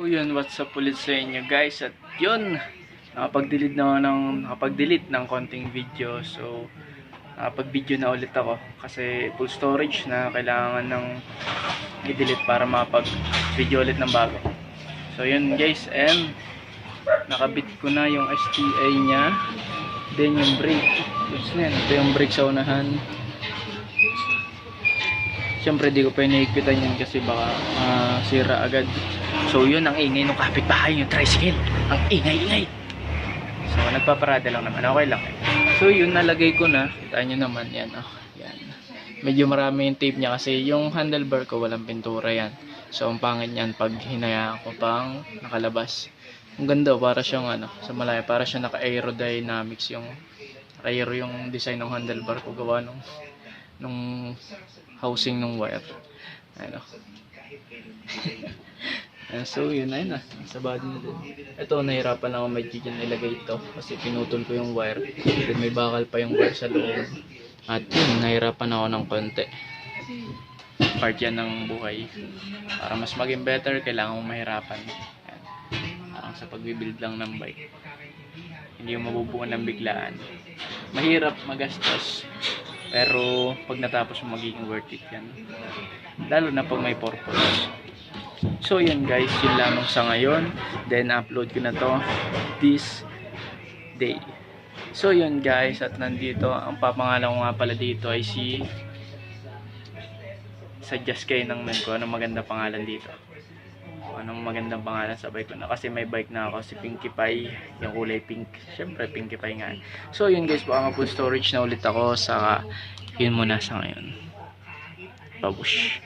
Yun, what's up ulit sa inyo guys. At yun, nakapag-delete ng konting video. So, nakapag-video na ulit ako. Kasi full storage na kailangan ng i-delete para makapag-video ulit ng bago. So yun guys, and nakabit ko na yung STI nya. Then yung brake. Ito yung brake sa unahan. Siyempre di ko pa inihigpitan yan kasi baka sira agad. So yun, ang ingay ng kapitbahay, yung tricycle. Ang ingay-ingay. So nagpaparada lang naman, okay lang. So yun, nalagay ko na. Kita nyo naman yan. Yan. Medyo marami yung tape nya kasi yung handlebar ko walang pintura yan. So ang pangit yan pag hinayaan ko pang nakalabas. Ang ganda, para siyang sa malaya, para siyang naka-aerodynamics, yung aero yung design ng handlebar ko, gawa nung housing ng wire. So yun, ayun na, sa body na din. Ito, nahirapan ako medyo dyan ilagay ito kasi pinutol ko yung wire. Then may bakal pa yung wire sa loob. At yun, nahirapan ako ng konti. Part yan ng buhay. Para mas maging better, kailangan mong mahirapan. Yan. Parang sa pagbibuild lang ng bike, hindi yung mabubuo ng biglaan. Mahirap, magastos, pero pag natapos mo, magiging worth it yan. Lalo na pag may purpose. So yun guys, yun lamang sa ngayon. Then upload ko na to this day. So yun guys, at nandito, ang papangalan ko nga pala dito ay si suggest kayo ng men ko anong magandang pangalan dito. Anong magandang pangalan sa bike ko na, kasi may bike na ako, si Pinkie Pie, yung kulay pink. Syempre Pinkie Pie nga. So yun guys, baka mag-full storage na ulit ako, saka yun muna sa ngayon. Babush.